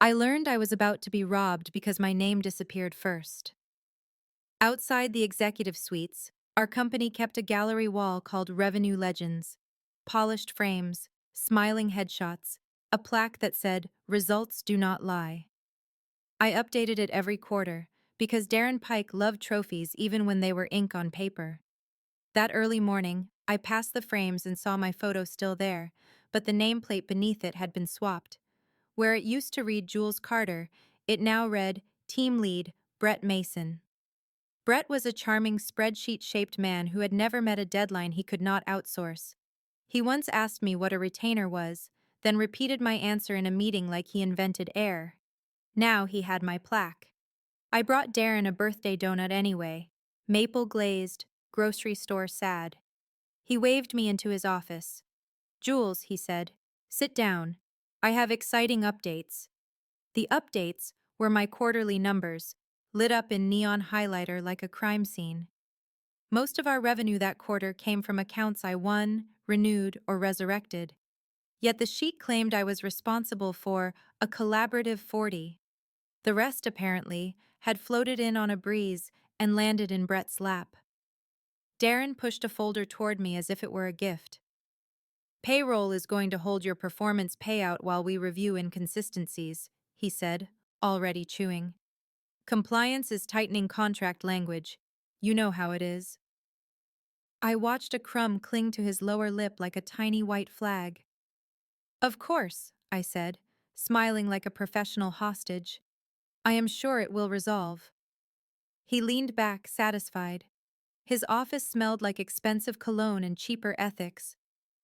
I learned I was about to be robbed because my name disappeared first. Outside the executive suites, our company kept a gallery wall called Revenue Legends. Polished frames, smiling headshots, a plaque that said, "Results do not lie." I updated it every quarter, because Darren Pike loved trophies even when they were ink on paper. That early morning, I passed the frames and saw my photo still there, but the nameplate beneath it had been swapped. Where it used to read Jules Carter, it now read Team Lead, Brett Mason. Brett was a charming spreadsheet-shaped man who had never met a deadline he could not outsource. He once asked me what a retainer was, then repeated my answer in a meeting like he invented air. Now he had my plaque. I brought Darren a birthday donut anyway, maple glazed, grocery store sad. He waved me into his office. "Jules," he said, "sit down. I have exciting updates." The updates were my quarterly numbers, lit up in neon highlighter like a crime scene. Most of our revenue that quarter came from accounts I won, renewed, or resurrected. Yet the sheet claimed I was responsible for a collaborative 40. The rest, apparently, had floated in on a breeze and landed in Brett's lap. Darren pushed a folder toward me as if it were a gift. "Payroll is going to hold your performance payout while we review inconsistencies," he said, already chewing. "Compliance is tightening contract language. You know how it is." I watched a crumb cling to his lower lip like a tiny white flag. "Of course," I said, smiling like a professional hostage. "I am sure it will resolve." He leaned back, satisfied. His office smelled like expensive cologne and cheaper ethics.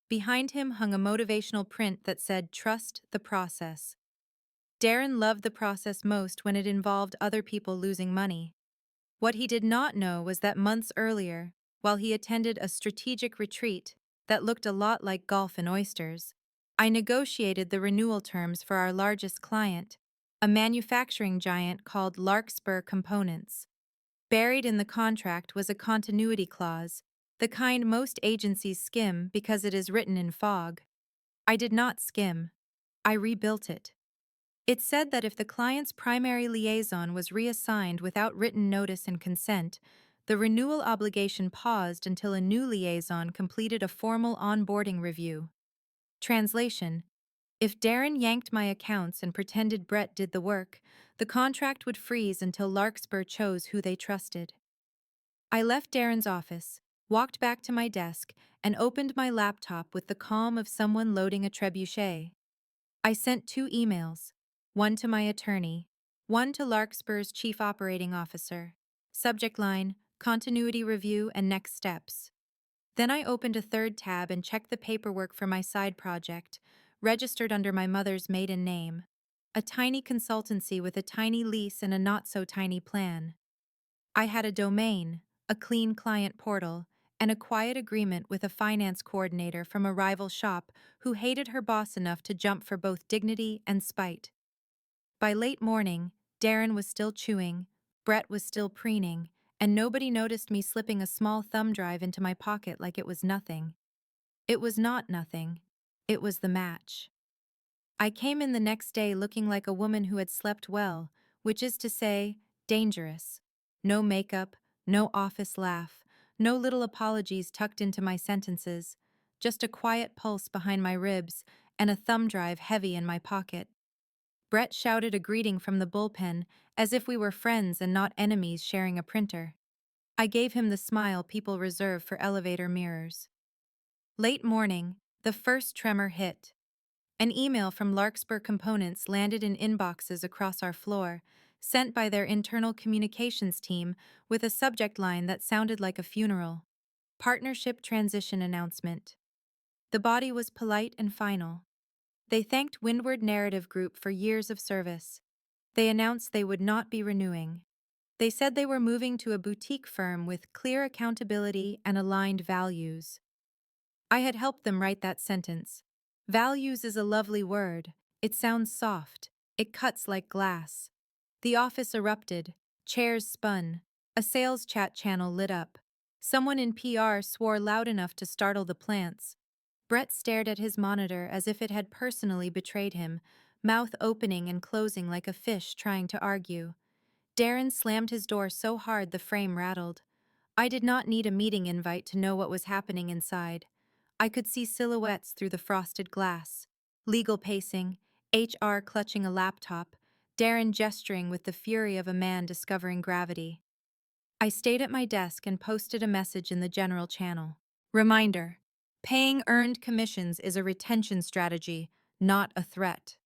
Behind him hung a motivational print that said, "Trust the process." Darren loved the process most when it involved other people losing money. What he did not know was that months earlier, while he attended a strategic retreat that looked a lot like golf and oysters, I negotiated the renewal terms for our largest client, a manufacturing giant called Larkspur Components. Buried in the contract was a continuity clause, the kind most agencies skim because it is written in fog. I did not skim. I rebuilt it. It said that if the client's primary liaison was reassigned without written notice and consent, the renewal obligation paused until a new liaison completed a formal onboarding review. Translation: if Darren yanked my accounts and pretended Brett did the work, the contract would freeze until Larkspur chose who they trusted. I left Darren's office, walked back to my desk, and opened my laptop with the calm of someone loading a trebuchet. I sent 2 emails, one to my attorney, one to Larkspur's chief operating officer. Subject line, continuity review and next steps. Then I opened a third tab and checked the paperwork for my side project, registered under my mother's maiden name. A tiny consultancy with a tiny lease and a not-so-tiny plan. I had a domain, a clean client portal, and a quiet agreement with a finance coordinator from a rival shop who hated her boss enough to jump for both dignity and spite. By late morning, Darren was still chewing, Brett was still preening, and nobody noticed me slipping a small thumb drive into my pocket like it was nothing. It was not nothing. It was the match. I came in the next day looking like a woman who had slept well, which is to say, dangerous. No makeup, no office laugh, no little apologies tucked into my sentences, just a quiet pulse behind my ribs and a thumb drive heavy in my pocket. Brett shouted a greeting from the bullpen as if we were friends and not enemies sharing a printer. I gave him the smile people reserve for elevator mirrors. Late morning, the first tremor hit. An email from Larkspur Components landed in inboxes across our floor, sent by their internal communications team with a subject line that sounded like a funeral. Partnership transition announcement. The body was polite and final. They thanked Windward Narrative Group for years of service. They announced they would not be renewing. They said they were moving to a boutique firm with clear accountability and aligned values. I had helped them write that sentence. Values is a lovely word. It sounds soft. It cuts like glass. The office erupted. Chairs spun. A sales chat channel lit up. Someone in PR swore loud enough to startle the plants. Brett stared at his monitor as if it had personally betrayed him, mouth opening and closing like a fish trying to argue. Darren slammed his door so hard the frame rattled. I did not need a meeting invite to know what was happening inside. I could see silhouettes through the frosted glass. Legal pacing, HR clutching a laptop, Darren gesturing with the fury of a man discovering gravity. I stayed at my desk and posted a message in the general channel. Reminder: paying earned commissions is a retention strategy, not a threat.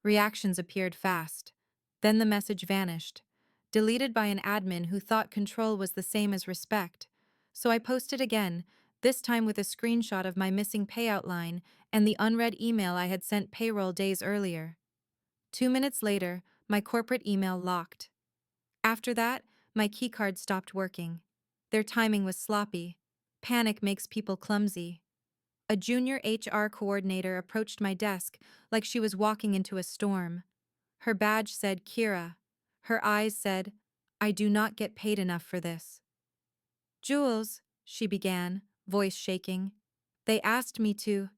Reactions appeared fast. Then the message vanished, deleted by an admin who thought control was the same as respect. So I posted again, this time with a screenshot of my missing payout line and the unread email I had sent payroll days earlier. 2 minutes later, my corporate email locked. After that, my keycard stopped working. Their timing was sloppy. Panic makes people clumsy. A junior HR coordinator approached my desk like she was walking into a storm. Her badge said Kira. Her eyes said, I do not get paid enough for this. Jules, she began, voice shaking. They asked me to.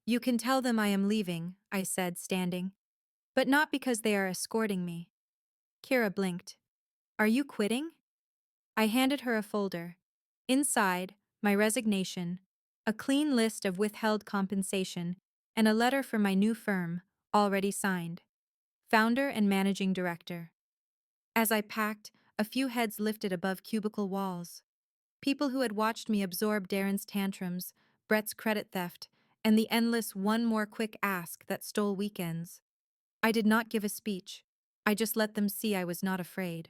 You can tell them I am leaving, I said, standing. But not because they are escorting me. Kira blinked. Are you quitting? I handed her a folder. Inside, my resignation, a clean list of withheld compensation, and a letter from my new firm, already signed. Founder and Managing Director. As I packed, a few heads lifted above cubicle walls. People who had watched me absorb Darren's tantrums, Brett's credit theft, and the endless one more quick ask that stole weekends. I did not give a speech. I just let them see I was not afraid.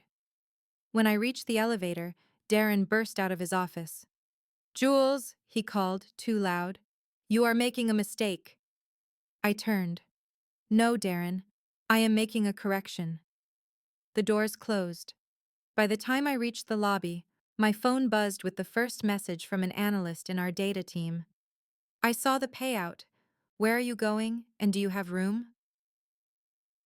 When I reached the elevator, Darren burst out of his office. Jules, he called, too loud. You are making a mistake. I turned. No, Darren. I am making a correction. The doors closed. By the time I reached the lobby, my phone buzzed with the first message from an analyst in our data team. I saw the payout. Where are you going, and do you have room?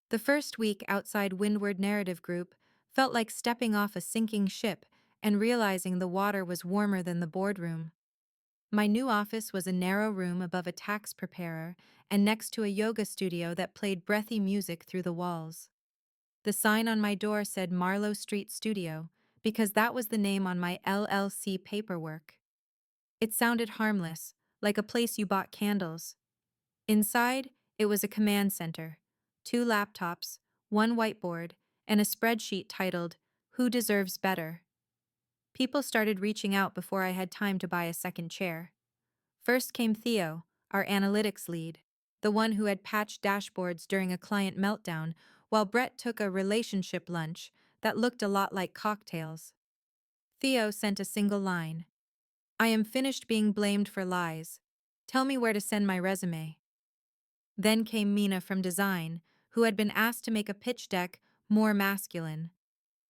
The first week outside Windward Narrative Group felt like stepping off a sinking ship and realizing the water was warmer than the boardroom. My new office was a narrow room above a tax preparer and next to a yoga studio that played breathy music through the walls. The sign on my door said Marlowe Street Studio because that was the name on my LLC paperwork. It sounded harmless, like a place you bought candles. Inside, it was a command center, 2 laptops, 1 whiteboard, and a spreadsheet titled, Who Deserves Better? People started reaching out before I had time to buy a second chair. First came Theo, our analytics lead, the one who had patched dashboards during a client meltdown, while Brett took a relationship lunch that looked a lot like cocktails. Theo sent a single line. I am finished being blamed for lies. Tell me where to send my resume. Then came Mina from design, who had been asked to make a pitch deck more masculine.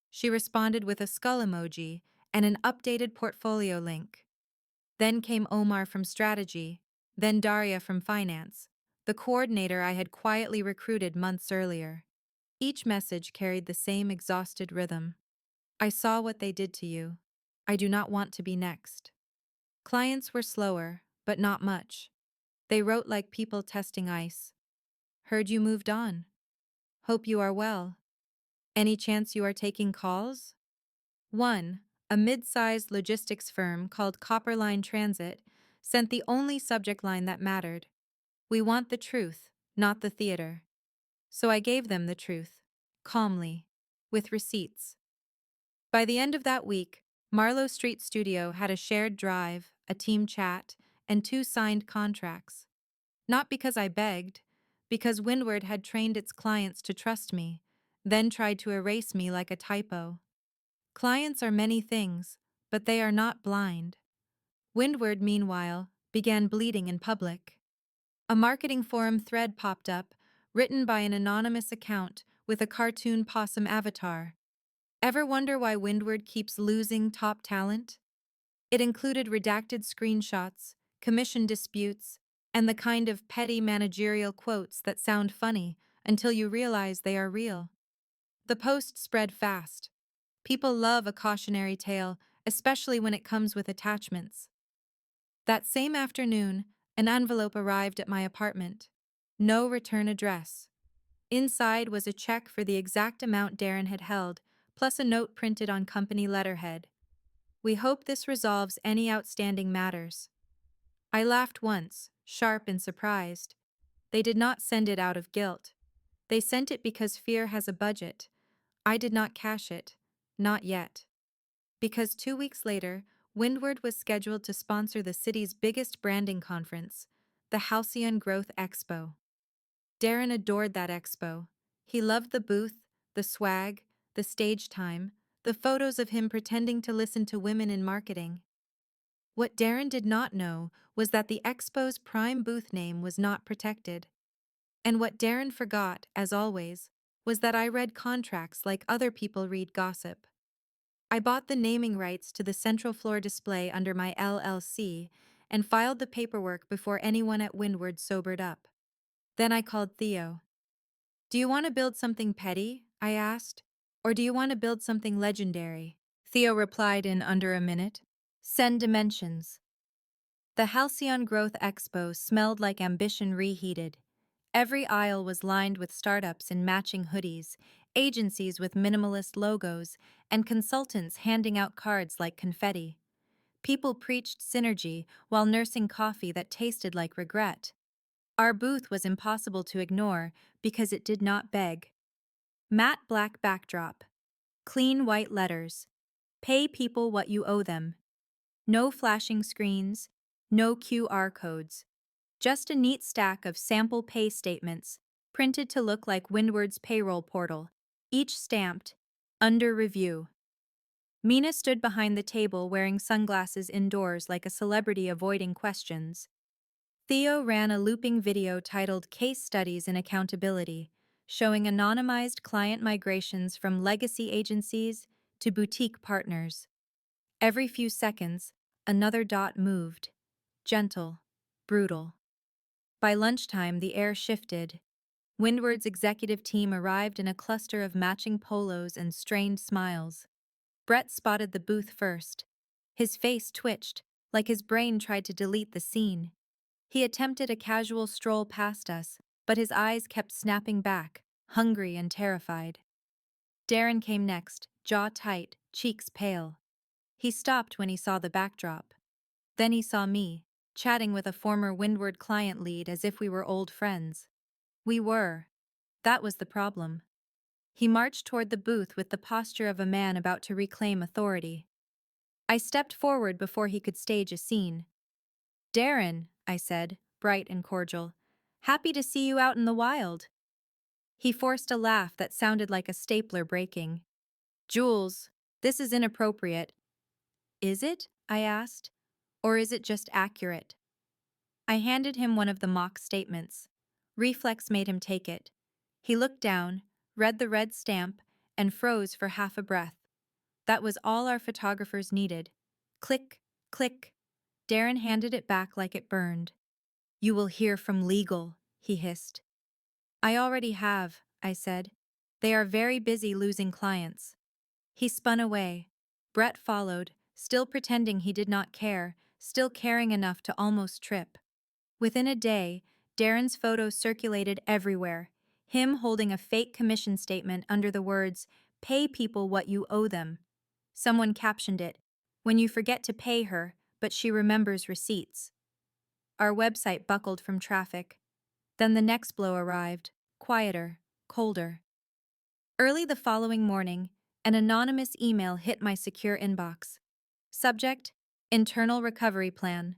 She responded with a skull emoji and an updated portfolio link. Then came Omar from strategy, then Daria from finance, the coordinator I had quietly recruited months earlier. Each message carried the same exhausted rhythm. I saw what they did to you. I do not want to be next. Clients were slower, but not much. They wrote like people testing ice. Heard you moved on. Hope you are well. Any chance you are taking calls? One, a mid-sized logistics firm called Copperline Transit, sent the only subject line that mattered. We want the truth, not the theater. So I gave them the truth, calmly, with receipts. By the end of that week, Marlowe Street Studio had a shared drive, a team chat, and 2 signed contracts. Not because I begged, because Windward had trained its clients to trust me, then tried to erase me like a typo. Clients are many things, but they are not blind. Windward, meanwhile, began bleeding in public. A marketing forum thread popped up, written by an anonymous account with a cartoon possum avatar. Ever wonder why Windward keeps losing top talent? It included redacted screenshots, commission disputes, and the kind of petty managerial quotes that sound funny until you realize they are real. The post spread fast. People love a cautionary tale, especially when it comes with attachments. That same afternoon, an envelope arrived at my apartment. No return address. Inside was a check for the exact amount Darren had held, plus a note printed on company letterhead. We hope this resolves any outstanding matters. I laughed once, sharp and surprised. They did not send it out of guilt. They sent it because fear has a budget. I did not cash it. Not yet. Because 2 weeks later, Windward was scheduled to sponsor the city's biggest branding conference, the Halcyon Growth Expo. Darren adored that expo. He loved the booth, the swag, the stage time, the photos of him pretending to listen to women in marketing. What Darren did not know was that the expo's prime booth name was not protected. And what Darren forgot, as always, was that I read contracts like other people read gossip. I bought the naming rights to the central floor display under my LLC and filed the paperwork before anyone at Windward sobered up. Then I called Theo. "Do you want to build something petty?" I asked. "Or do you want to build something legendary?" Theo replied in under a minute. "Send dimensions." The Halcyon Growth Expo smelled like ambition reheated. Every aisle was lined with startups in matching hoodies, agencies with minimalist logos, and consultants handing out cards like confetti. People preached synergy while nursing coffee that tasted like regret. Our booth was impossible to ignore because it did not beg. Matte black backdrop. Clean white letters. Pay people what you owe them. No flashing screens. No QR codes. Just a neat stack of sample pay statements, printed to look like Windward's payroll portal, each stamped, "Under review." Mina stood behind the table wearing sunglasses indoors like a celebrity avoiding questions. Theo ran a looping video titled Case Studies in Accountability, showing anonymized client migrations from legacy agencies to boutique partners. Every few seconds, another dot moved. Gentle, brutal. By lunchtime, the air shifted. Windward's executive team arrived in a cluster of matching polos and strained smiles. Brett spotted the booth first. His face twitched, like his brain tried to delete the scene. He attempted a casual stroll past us, but his eyes kept snapping back, hungry and terrified. Darren came next, jaw tight, cheeks pale. He stopped when he saw the backdrop. Then he saw me, chatting with a former Windward client lead as if we were old friends. We were. That was the problem. He marched toward the booth with the posture of a man about to reclaim authority. I stepped forward before he could stage a scene. "Darren," I said, bright and cordial. "Happy to see you out in the wild." He forced a laugh that sounded like a stapler breaking. "Jules, this is inappropriate." "Is it?" I asked. "Or is it just accurate?" I handed him one of the mock statements. Reflex made him take it. He looked down, read the red stamp, and froze for half a breath. That was all our photographers needed. Click, click. Darren handed it back like it burned. "You will hear from legal," he hissed. "I already have," I said. "They are very busy losing clients." He spun away. Brett followed, still pretending he did not care, still caring enough to almost trip. Within a day, Darren's photo circulated everywhere, him holding a fake commission statement under the words, "Pay people what you owe them." Someone captioned it, "When you forget to pay her, but she remembers receipts." Our website buckled from traffic. Then the next blow arrived, quieter, colder. Early the following morning, an anonymous email hit my secure inbox. Subject: Internal Recovery Plan.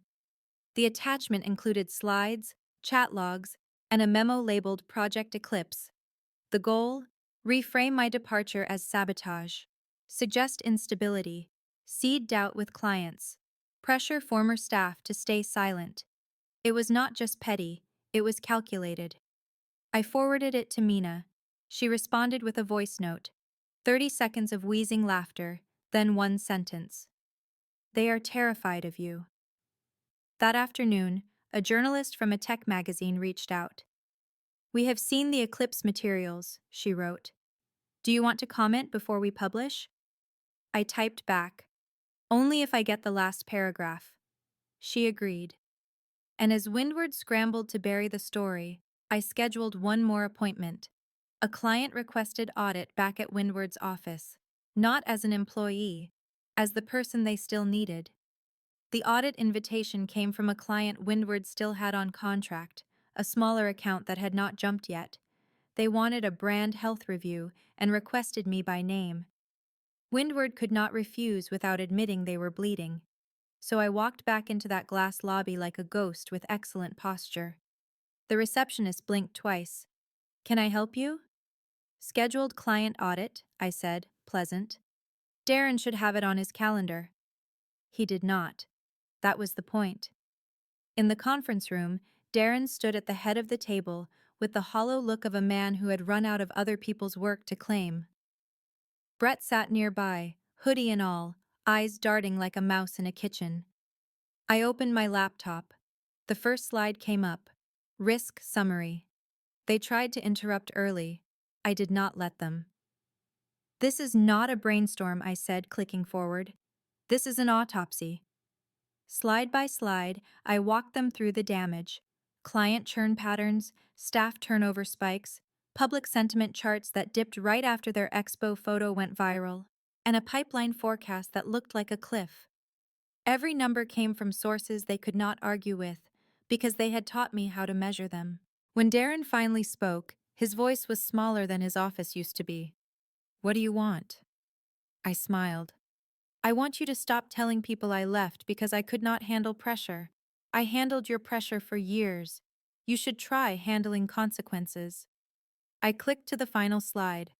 The attachment included slides, chat logs, and a memo labeled Project Eclipse. The goal: reframe my departure as sabotage, suggest instability, seed doubt with clients, pressure former staff to stay silent. It was not just petty, it was calculated. I forwarded it to Mina. She responded with a voice note. 30 seconds of wheezing laughter, then one sentence. "They are terrified of you." That afternoon, a journalist from a tech magazine reached out. "We have seen the Eclipse materials," she wrote. "Do you want to comment before we publish?" I typed back, "Only if I get the last paragraph." She agreed. And as Windward scrambled to bury the story, I scheduled one more appointment. A client requested audit back at Windward's office, not as an employee, as the person they still needed. The audit invitation came from a client Windward still had on contract, a smaller account that had not jumped yet. They wanted a brand health review and requested me by name. Windward could not refuse without admitting they were bleeding, so I walked back into that glass lobby like a ghost with excellent posture. The receptionist blinked twice. "Can I help you?" "Scheduled client audit," I said, pleasant. "Darren should have it on his calendar." He did not. That was the point. In the conference room, Darren stood at the head of the table with the hollow look of a man who had run out of other people's work to claim. Brett sat nearby, hoodie and all, eyes darting like a mouse in a kitchen. I opened my laptop. The first slide came up. Risk summary. They tried to interrupt early. I did not let them. "This is not a brainstorm," I said, clicking forward. "This is an autopsy." Slide by slide, I walked them through the damage. Client churn patterns, staff turnover spikes, public sentiment charts that dipped right after their expo photo went viral, and a pipeline forecast that looked like a cliff. Every number came from sources they could not argue with, because they had taught me how to measure them. When Darren finally spoke, his voice was smaller than his office used to be. "What do you want?" I smiled. "I want you to stop telling people I left because I could not handle pressure. I handled your pressure for years. You should try handling consequences." I clicked to the final slide.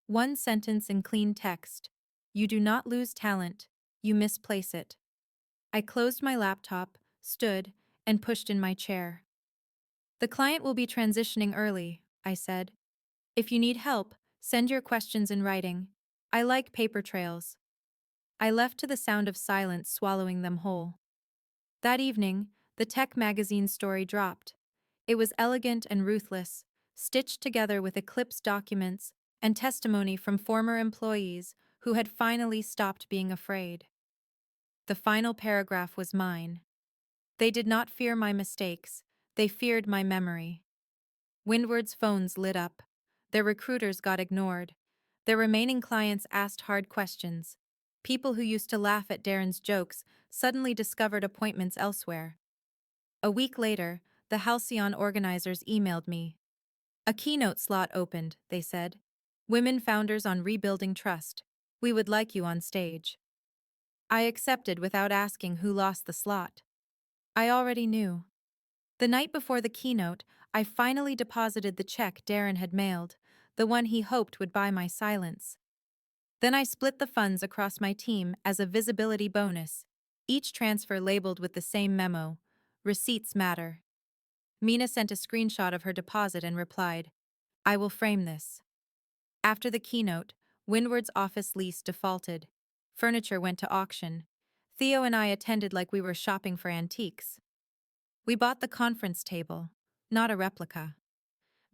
One sentence in clean text. "You do not lose talent, you misplace it." I closed my laptop, stood, and pushed in my chair. "The client will be transitioning early," I said. "If you need help, send your questions in writing. I like paper trails." I left to the sound of silence swallowing them whole. That evening, the tech magazine story dropped. It was elegant and ruthless, stitched together with Eclipse documents and testimony from former employees who had finally stopped being afraid. The final paragraph was mine. "They did not fear my mistakes, they feared my memory." Windward's phones lit up. Their recruiters got ignored. Their remaining clients asked hard questions. People who used to laugh at Darren's jokes suddenly discovered appointments elsewhere. A week later, the Halcyon organizers emailed me. "A keynote slot opened," they said. "Women founders on rebuilding trust. We would like you on stage." I accepted without asking who lost the slot. I already knew. The night before the keynote, I finally deposited the check Darren had mailed, the one he hoped would buy my silence. Then I split the funds across my team as a visibility bonus, each transfer labeled with the same memo: "Receipts matter." Mina sent a screenshot of her deposit and replied, "I will frame this." After the keynote, Windward's office lease defaulted. Furniture went to auction. Theo and I attended like we were shopping for antiques. We bought the conference table, not a replica.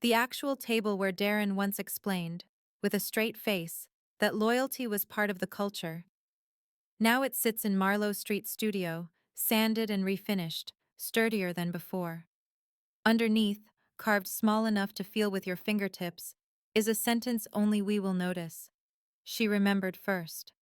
The actual table where Darren once explained, with a straight face, that loyalty was part of the culture. Now it sits in Marlowe Street studio, sanded and refinished, sturdier than before. Underneath, carved small enough to feel with your fingertips, is a sentence only we will notice. "She remembered first."